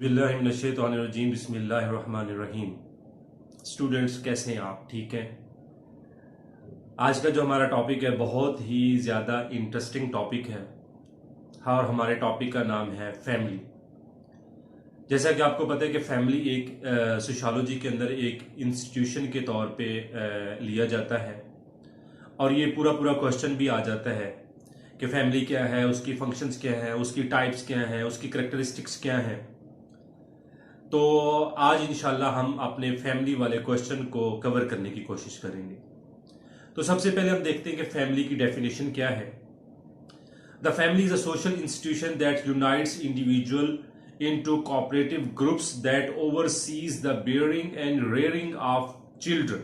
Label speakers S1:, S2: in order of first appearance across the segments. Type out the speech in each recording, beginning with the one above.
S1: बिस्मिल्लाहिर्रहमानिर्रहीम बिस्मिल्लाहिर्रहमानिर्रहीम। स्टूडेंट्स कैसे हैं आप? ठीक हैं। आज का जो हमारा टॉपिक है बहुत ही ज़्यादा इंटरेस्टिंग टॉपिक है। हाँ, और हमारे टॉपिक का नाम है फैमिली। जैसा कि आपको पता है कि फैमिली एक सोशियोलॉजी के अंदर एक इंस्टीट्यूशन के तौर पे लिया जाता है, और ये पूरा पूरा क्वेश्चन भी आ जाता है कि फैमिली क्या है, उसकी फंक्शंस क्या है, उसकी टाइप्स क्या हैं, उसकी करेक्टरिस्टिक्स क्या हैं। तो आज इंशाल्लाह हम अपने फैमिली वाले क्वेश्चन को कवर करने की कोशिश करेंगे। तो सबसे पहले हम देखते हैं कि फैमिली की डेफिनेशन क्या है। The family is a social institution that unites individual into cooperative groups that overseas the bearing and rearing of children.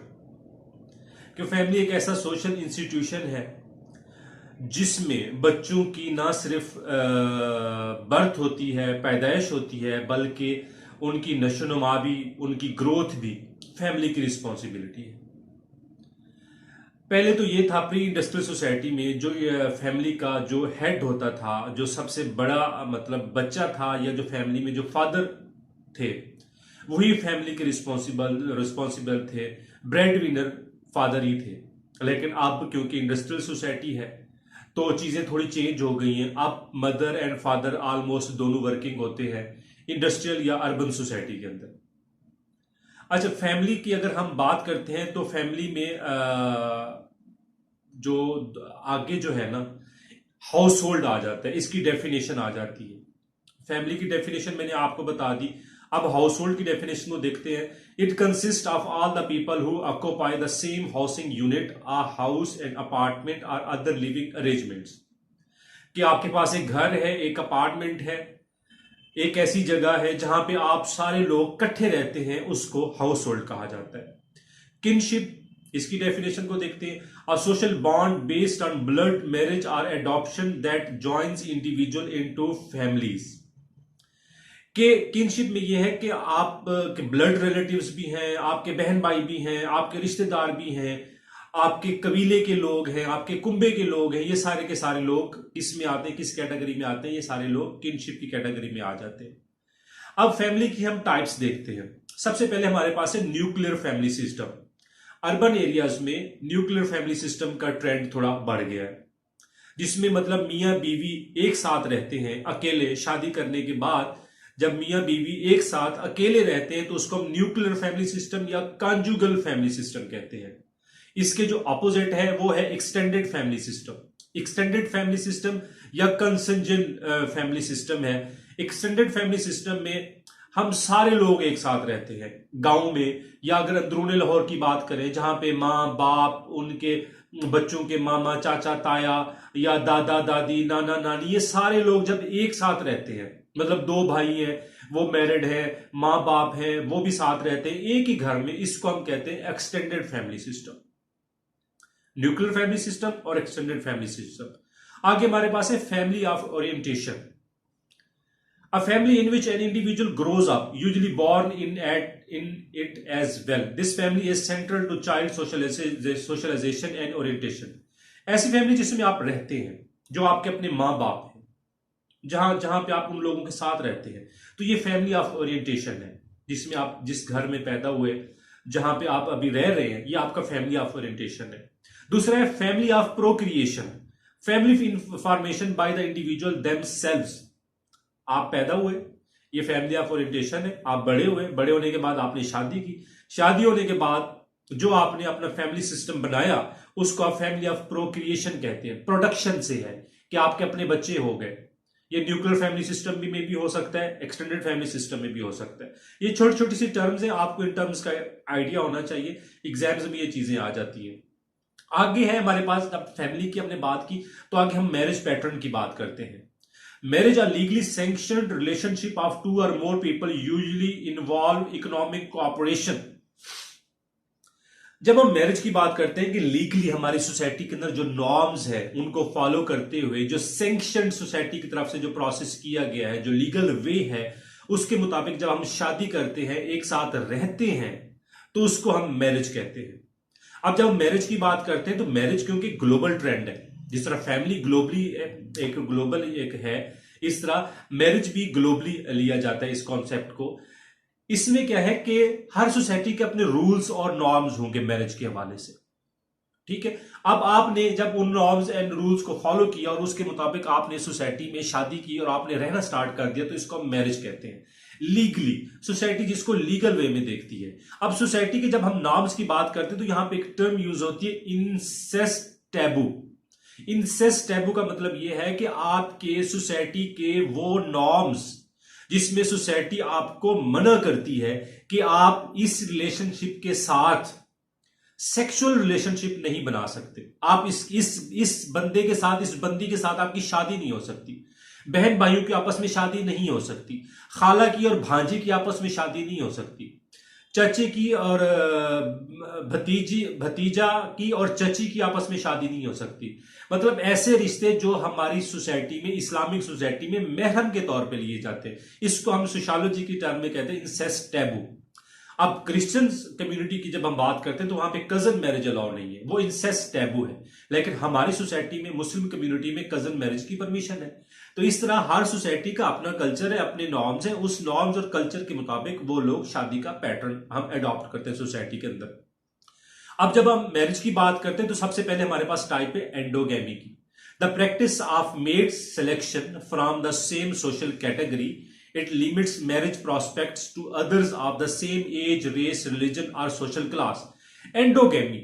S1: कि फैमिली एक ऐसा सोशल इंस्टीट्यूशन है जिसमें बच्चों की ना सिर्फ बर्थ होती है, पैदाइश होती है, बल्कि उनकी नशोनुमा भी, उनकी ग्रोथ भी फैमिली की रिस्पॉन्सिबिलिटी है। पहले तो ये था प्री इंडस्ट्रियल सोसाइटी में जो फैमिली का जो हेड होता था, जो सबसे बड़ा मतलब बच्चा था, या जो फैमिली में जो फादर थे, वही फैमिली के रिस्पॉन्सिबल थे। ब्रेड विनर फादर ही थे। लेकिन अब क्योंकि इंडस्ट्रियल सोसाइटी है तो चीजें थोड़ी चेंज हो गई हैं। अब मदर एंड फादर ऑलमोस्ट दोनों वर्किंग होते हैं इंडस्ट्रियल या अर्बन सोसाइटी के अंदर। अच्छा, फैमिली की अगर हम बात करते हैं तो फैमिली में जो आगे जो है ना, हाउस होल्ड आ जाता है, इसकी डेफिनेशन आ जाती है। फैमिली की डेफिनेशन मैंने आपको बता दी। अब हाउस होल्ड की डेफिनेशन को देखते हैं। It consist of all the people who occupy the same housing unit, a house and apartment और अदर लिविंग अरेंजमेंट्स। कि आपके पास एक घर है, एक अपार्टमेंट है, एक ऐसी जगह है जहां पे आप सारे लोग इकट्ठे रहते हैं, उसको हाउस होल्ड कहा जाता है। किनशिप, इसकी डेफिनेशन को देखते हैं। A social bond based on blood marriage or adoption that joins individual into families. के किनशिप में यह है कि आप के ब्लड रिलेटिव्स भी हैं, आपके बहन भाई भी हैं, आपके रिश्तेदार भी हैं, आपके कबीले के लोग हैं, आपके कुंबे के लोग हैं। ये सारे के सारे लोग इसमें आते हैं, किस कैटेगरी में आते हैं? ये सारे लोग किनशिप की कैटेगरी में आ जाते हैं। अब फैमिली की हम टाइप्स देखते हैं। सबसे पहले हमारे पास है nuclear family system. Urban areas में न्यूक्लियर फैमिली सिस्टम का ट्रेंड थोड़ा बढ़ गया है, जिसमें मतलब मियाँ बीवी एक साथ रहते हैं अकेले। शादी करने के बाद जब मियाँ बीवी एक साथ अकेले रहते हैं तो उसको हम न्यूक्लियर फैमिली सिस्टम या कॉन्जुगल फैमिली सिस्टम कहते हैं। इसके जो अपोजिट है वो है extended family system. Extended family system या कंसंजन फैमिली सिस्टम है। एक्सटेंडेड फैमिली सिस्टम में हम सारे लोग एक साथ रहते हैं गांव में, या अगर अंदरूनी लाहौर की बात करें जहां पे माँ बाप, उनके बच्चों के मामा चाचा ताया, या दादा दादी नाना नानी, ये सारे लोग जब एक साथ रहते हैं, मतलब दो भाई हैं, वो मैरिड है, माँ बाप हैं, वो भी साथ रहते हैं एक ही घर में, इसको हम कहते हैं extended family system. Nuclear family system और एक्सटेंडेड फैमिली सिस्टम। आगे हमारे पास है family of orientation. A family in which an individual grows up, usually born in it as well. This family is central to child socialization and orientation. ऐसी family जिसमें आप रहते हैं, जो आपके अपने माँ बाप हैं, जहां जहां पे आप उन लोगों के साथ रहते हैं, तो ये फैमिली ऑफ ओरिएंटेशन है। जिसमें आप जिस घर में पैदा हुए, जहां पे आप अभी रह रहे हैं, ये आपका फैमिली ऑफ ओरिएंटेशन है। दूसरा है family of procreation. Family formation by the individual themselves. आप पैदा हुए, ये फैमिली ऑफ ओरिएंटेशन है। आप बड़े हुए, बड़े होने के बाद आपने शादी की, शादी होने के बाद जो आपने अपना फैमिली सिस्टम बनाया, उसको आप फैमिली ऑफ प्रोक्रिएशन कहते हैं। प्रोडक्शन से है कि आपके अपने बच्चे हो गए। ये न्यूक्लियर फैमिली सिस्टम भी में भी हो सकता है, एक्सटेंडेड फैमिली सिस्टम में भी हो सकता है। ये छोटी छोटी सी टर्म्स हैं, आपको इन टर्म्स का आइडिया होना चाहिए, एग्जाम्स में ये चीजें आ जाती हैं। आगे है हमारे पास, अब फैमिली की हमने बात की तो आगे हम मैरिज पैटर्न की बात करते हैं। Marriage, a legally sanctioned relationship of two or more people, usually involve economic cooperation. जब हम मैरिज की बात करते हैं कि लीगली हमारी सोसाइटी के अंदर जो नॉर्म्स है उनको फॉलो करते हुए, जो सैंक्शनड सोसाइटी की तरफ से जो प्रोसेस किया गया है, जो लीगल वे है, उसके मुताबिक जब हम शादी करते हैं, एक साथ रहते हैं, तो उसको हम मैरिज कहते हैं। अब जब हम मैरिज की बात करते हैं तो मैरिज क्योंकि ग्लोबल ट्रेंड है, जिस तरह फैमिली ग्लोबली एक ग्लोबल एक है, इस तरह मैरिज भी ग्लोबली लिया जाता है इस कॉन्सेप्ट को। इसमें क्या है कि हर सोसाइटी के अपने रूल्स और नॉर्म्स होंगे मैरिज के हवाले से, ठीक है। अब आपने जब उन नॉर्म्स एंड रूल्स को फॉलो किया और उसके मुताबिक आपने सोसाइटी में शादी की और आपने रहना स्टार्ट कर दिया, तो इसको हम मैरिज कहते हैं लीगली। सोसाइटी जिसको लीगल वे में देखती है। अब सोसाइटी के जब हम नॉर्म्स की बात करते हैं तो यहां पे एक टर्म यूज होती है इंसेस्ट टैबू। इंसेस्ट टैबू का मतलब यह है कि आपके सोसाइटी के वो नॉर्म्स जिसमें सोसाइटी आपको मना करती है कि आप इस रिलेशनशिप के साथ सेक्सुअल रिलेशनशिप नहीं बना सकते। आप इस बंदे के साथ, इस बंदी के साथ आपकी शादी नहीं हो सकती। बहन भाइयों की आपस में शादी नहीं हो सकती। खाला की और भांजी की आपस में शादी नहीं हो सकती। चचे की और भतीजा की और चची की आपस में शादी नहीं हो सकती। मतलब ऐसे रिश्ते जो हमारी सोसाइटी में, इस्लामिक सोसाइटी में महरम के तौर पे लिए जाते हैं, इसको हम सोशियोलॉजी की टर्म में कहते हैं इंसेस्ट टैबू। अब क्रिश्चियन कम्युनिटी की जब हम बात करते हैं तो वहां पे कजन मैरिज अलाउ नहीं है, वो इंसेस्ट टैबू है। लेकिन हमारी सोसाइटी में, मुस्लिम कम्युनिटी में कजन मैरिज की परमिशन है। तो इस तरह हर सोसाइटी का अपना कल्चर है, अपने नॉर्म्स है। उस नॉर्म्स और कल्चर के मुताबिक वो लोग शादी का पैटर्न हम अडॉप्ट करते हैं सोसाइटी के अंदर। अब जब हम मैरिज की बात करते हैं तो सबसे पहले हमारे पास टाइप है एंडोगैमी की। The practice of made selection from the same social category. It limits marriage prospects to others of the same age, race, religion or social class. Endogamy,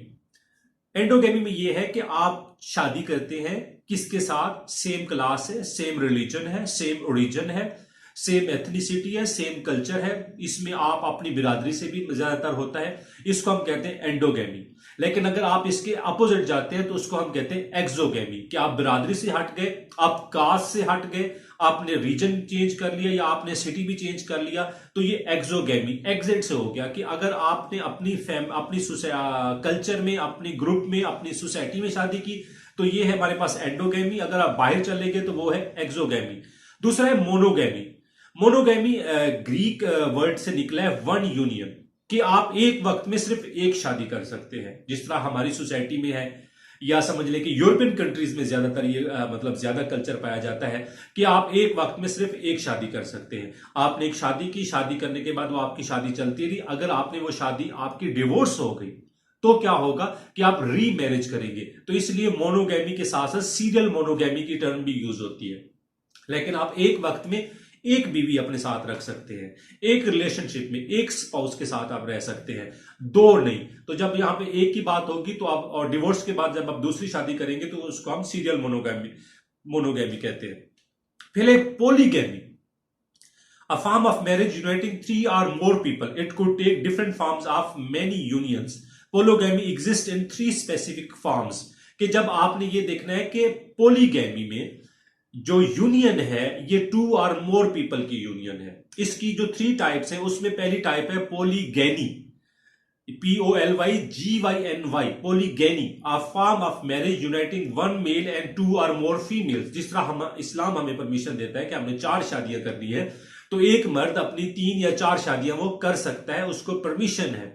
S1: endogamy में यह है कि आप शादी करते हैं किसके साथ? सेम क्लास है, सेम रिलीजन है, सेम ओरिजिन है, सेम एथनिसिटी है, सेम कल्चर है। इसमें आप अपनी बिरादरी से भी ज्यादातर होता है। इसको हम कहते हैं एंडोगैमी। लेकिन अगर आप इसके अपोजिट जाते हैं तो उसको हम कहते हैं एक्सोगैमी, कि आप बिरादरी से हट गए, आप कास्ट से हट गए, आपने रीजन चेंज कर लिया या आपने सिटी भी चेंज कर लिया, तो ये एक्सोगैमी, एग्जिट से हो गया। कि अगर आपने अपनी कल्चर में, अपनी ग्रुप में, अपनी सोसाइटी में शादी की तो ये है हमारे पास एंडोगैमी। अगर आप बाहर चले गए तो वो है एक्सोगैमी। दूसरा है मोनोगैमी। मोनोगैमी ग्रीक वर्ड से निकला है वन यूनियन, कि आप एक वक्त में सिर्फ एक शादी कर सकते हैं, जिस तरह हमारी सोसाइटी में है, या समझ लें कि यूरोपियन कंट्रीज में ज्यादातर ये मतलब ज्यादा कल्चर पाया जाता है कि आप एक वक्त में सिर्फ एक शादी कर सकते हैं। आपने एक शादी की, शादी करने के बाद वो आपकी शादी चलती रही, अगर आपने वो शादी आपकी डिवोर्स हो गई तो क्या होगा कि आप री मैरिज करेंगे। तो इसलिए मोनोगैमी के साथ साथ सीरियल मोनोगैमी की टर्म भी यूज होती है। लेकिन आप एक वक्त में एक बीवी अपने साथ रख सकते हैं, एक रिलेशनशिप में एक स्पाउस के साथ आप रह सकते हैं, दो नहीं। तो जब यहां पे एक की बात होगी तो आप, और डिवोर्स के बाद जब आप दूसरी शादी करेंगे तो उसको हम सीरियल मोनोगैमी कहते हैं। फिर polygamy, a form of marriage uniting 3 or more people. It could take different forms of many unions. Polygamy exists in 3 specific forms. कि जब आपने ये देखना है कि पोलीगैमी में जो यूनियन है ये 2 और मोर पीपल की यूनियन है। इसकी जो 3 टाइप्स है उसमें पहली टाइप है पोलीगैनी, POLYGYNY, पोलीगैनी, a form of marriage uniting 1 male and 2 or more females। जिस तरह हम इस्लाम हमें परमिशन देता है कि हमने 4 शादियां करनी है तो एक मर्द अपनी 3 या 4 शादियां वो कर सकता है, उसको परमिशन है।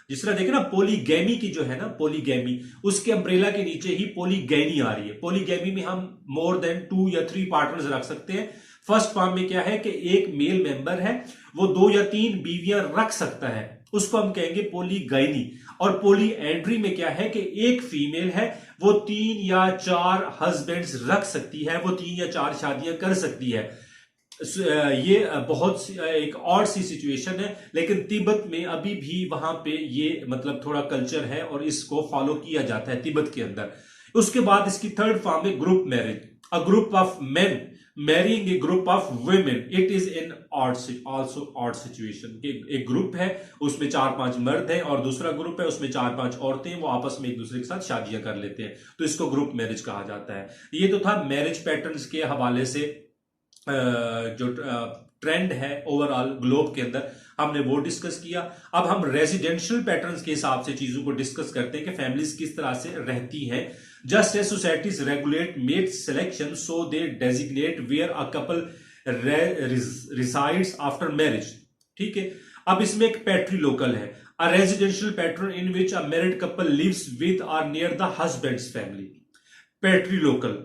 S1: जिस तरह देखे ना पोलीगैमी की जो है ना, पोलीगैमी उसके अम्ब्रेला के नीचे ही पोलीगैनी आ रही है। पोलीगैमी में हम मोर देन 2 या 3 पार्टनर्स रख सकते हैं। फर्स्ट फॉर्म में क्या है कि एक मेल मेंबर है वो 2 या 3 बीवियां रख सकता है, उसको हम कहेंगे पोलीगैनी। और पोलीएंड्री में क्या है कि एक फीमेल है वो 3 या 4 हस्बैंड्स रख सकती है, वो 3 या 4 शादियां कर सकती है। ये बहुत एक और सी सिचुएशन है, लेकिन तिब्बत में अभी भी वहां पे ये मतलब थोड़ा कल्चर है और इसको फॉलो किया जाता है तिब्बत के अंदर। उसके बाद इसकी थर्ड फॉर्म है group marriage, a group of main marrying A group of women. It is in also odd situation. एक ग्रुप है उसमें 4-5 मर्द हैं और दूसरा ग्रुप है उसमें 4-5 औरतें हैं, वो आपस में एक दूसरे के साथ शादियां कर लेते हैं, तो इसको ग्रुप मैरिज कहा जाता है। ये तो था मैरिज पैटर्न्स के हवाले से जो ट्रेंड है ओवरऑल ग्लोब के अंदर, हमने वो डिस्कस किया। अब हम रेजिडेंशियल पैटर्न्स के हिसाब से चीजों को डिस्कस करते हैं कि फैमिलीज किस तरह से रहती हैं। Just as societies regulate mate selection so they designate where a couple resides after marriage. ठीक है, अब इसमें एक पैट्री लोकल है, a residential pattern in which a married couple lives with or near the husband's family. Patrilocal,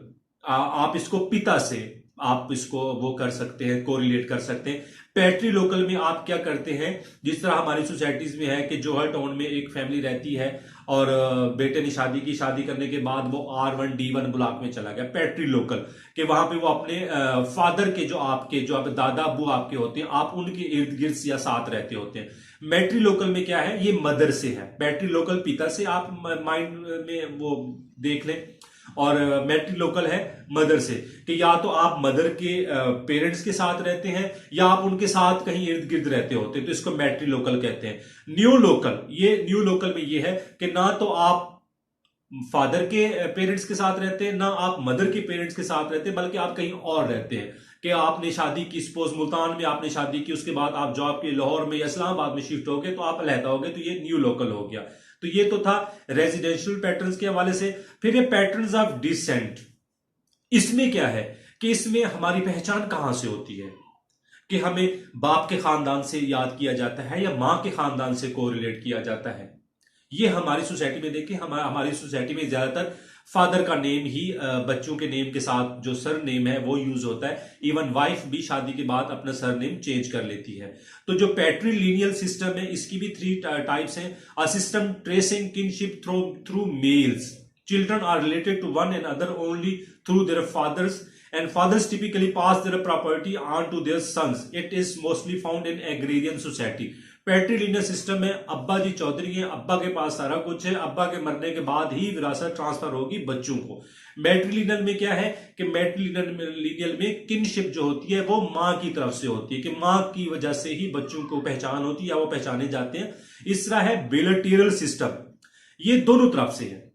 S1: आप इसको पिता से, आप इसको वो कर सकते हैं, कोरिलेट कर सकते हैं। पैट्री लोकल में आप क्या करते हैं, जिस तरह हमारी सोसाइटीज में है कि जोहर टाउन में एक फैमिली रहती है और बेटे ने शादी करने के बाद वो R1D1 ब्लॉक में चला गया, पैट्री लोकल कि वहां पे वो अपने फादर के जो आप दादा अब्बू आपके होते हैं, आप उनके इर्द गिर्द या साथ रहते होते हैं। मैट्री लोकल में क्या है, ये मदर से है। पैट्री लोकल पिता से आप माइंड में वो देख लें, और मैट्री लोकल है मदर से कि या तो आप मदर के पेरेंट्स के साथ रहते हैं या आप उनके साथ कहीं इर्द गिर्द रहते होते हैं, तो इसको मैट्री लोकल कहते हैं। न्यू लोकल में ये है कि ना तो आप फादर के पेरेंट्स के साथ रहते हैं, ना आप मदर के पेरेंट्स के साथ रहते हैं, बल्कि आप कहीं और रहते हैं कि आपने शादी की, सपोज मुल्तान में आपने शादी की, उसके बाद आप जॉब के लाहौर में या इस्लामाबाद में शिफ्ट हो गए, तो आप अलहदा हो गए, तो ये न्यू लोकल हो गया। तो ये तो था रेजिडेंशियल पैटर्न्स के हवाले से। फिर ये पैटर्न्स ऑफ डिसेंट, इसमें क्या है कि इसमें हमारी पहचान कहां से होती है कि हमें बाप के खानदान से याद किया जाता है या मां के खानदान से कोरिलेट किया जाता है। ये हमारी सोसाइटी में देखिए, हमारी सोसाइटी में ज्यादातर फादर का नेम ही बच्चों के नेम के साथ जो सर नेम है वो यूज होता है। इवन वाइफ भी शादी के बाद अपना सर नेम चेंज कर लेती है। तो जो पैट्रीलिनियल सिस्टम है, इसकी भी 3 टाइप्स हैं। A system tracing kinship through males, children are related to one and other only through their fathers and fathers typically pass their property on to their sons. It is mostly found in agrarian society. Patrilineal system में अब्बा जी चौधरी हैं, अब्बा के पास सारा कुछ है, अब्बा के मरने के बाद ही विरासत ट्रांसफर होगी बच्चों को। मैट्रीलिनियल में क्या है कि मैट्रीलिनियल में किनशिप जो होती है वो माँ की तरफ से होती है कि माँ की वजह से ही बच्चों को पहचान होती है या वो पहचाने जाते हैं। इस तरह है बिलेटरल सिस्टम, ये दोनों तरफ से है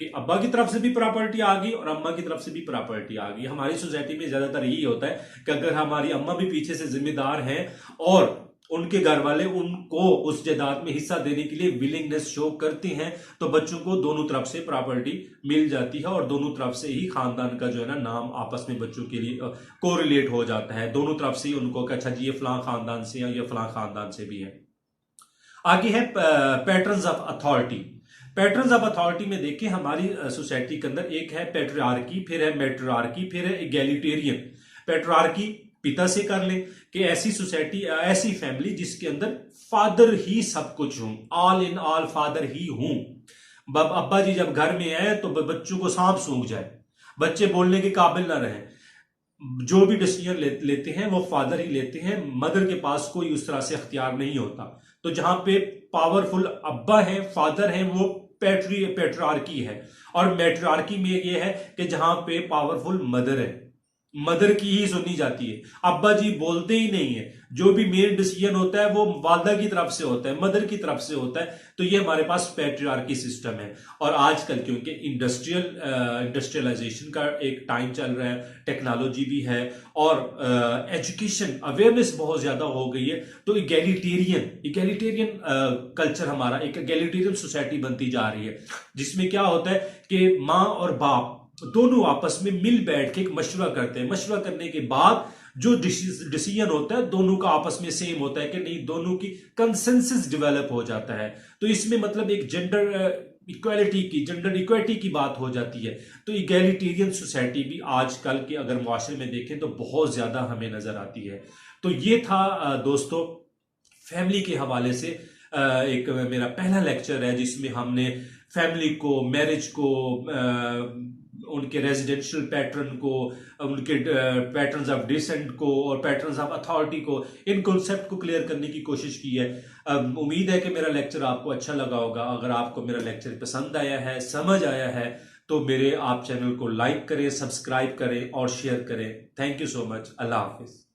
S1: कि अब्बा की तरफ से भी प्रॉपर्टी आ गई और अम्मा की तरफ से भी प्रॉपर्टी आ गई। हमारी सोसाइटी में ज्यादातर यही होता है कि अगर हमारी अम्मा भी पीछे से जिम्मेदार हैं और उनके घर वाले उनको उस जायदाद में हिस्सा देने के लिए विलिंगनेस शो करते हैं, तो बच्चों को दोनों तरफ से प्रॉपर्टी मिल जाती है और दोनों तरफ से ही खानदान का जो है ना नाम आपस में बच्चों के लिए कोरिलेट हो जाता है। दोनों तरफ से ही उनको अच्छा जी ये फलां खानदान से या ये फलां खानदान से भी है। आगे है patterns of authority. Patterns of authority में देखिए हमारी सोसाइटी के अंदर एक है पैट्रियार्की, फिर है मैट्रियार्की, फिर है इगैलिटेरियन। पैट्रियार्की पिता से कर ले कि ऐसी सोसाइटी, ऐसी फैमिली जिसके अंदर फादर ही सब कुछ हूं, ऑल इन ऑल फादर ही हूं। अब्बा जी जब घर में आए तो बच्चों को सांप सूंघ जाए, बच्चे बोलने के काबिल ना रहे, जो भी डिसीजन लेते हैं वो फादर ही लेते हैं, मदर के पास कोई उस तरह से अख्तियार नहीं होता। तो जहां पे पावरफुल अब्बा है, फादर है, वो पैट्रियार्की है। और मैट्रियार्की में ये है कि जहां पे पावरफुल मदर है, मदर की ही सुननी जाती है, अब्बा जी बोलते ही नहीं है। जो भी मेन डिसीजन होता है वो वालदा की तरफ से होता है, मदर की तरफ से होता है। तो ये हमारे पास पैट्रियार्की सिस्टम है। और आजकल क्योंकि इंडस्ट्रियलाइजेशन का एक टाइम चल रहा है, टेक्नोलॉजी भी है और एजुकेशन अवेयरनेस बहुत ज्यादा हो गई है, तो इगैलिटेरियन कल्चर हमारा, एक इगैलिटेरियन सोसाइटी बनती जा रही है, जिसमें क्या होता है कि माँ और बाप दोनों आपस में मिल बैठ के एक मशवरा करते हैं। मशवरा करने के बाद जो डिसीजन होता है दोनों का आपस में सेम होता है कि नहीं, दोनों की कंसेंसस डेवलप हो जाता है। तो इसमें मतलब एक जेंडर इक्वालिटी की बात हो जाती है। तो इगैलिटेरियन सोसाइटी भी आजकल के अगर मुआशरे में देखें तो बहुत ज्यादा हमें नजर आती है। तो ये था दोस्तों फैमिली के हवाले से एक मेरा पहला लेक्चर है, जिसमें हमने फैमिली को, मैरिज को, उनके रेजिडेंशियल पैटर्न को, उनके पैटर्न्स ऑफ डिसेंट को और पैटर्न्स ऑफ अथॉरिटी को, इन कॉन्सेप्ट को क्लियर करने की कोशिश की है। उम्मीद है कि मेरा लेक्चर आपको अच्छा लगा होगा। अगर आपको मेरा लेक्चर पसंद आया है, समझ आया है, तो मेरे आप चैनल को लाइक करें, सब्सक्राइब करें और शेयर करें। Thank you so much. Allah Hafiz.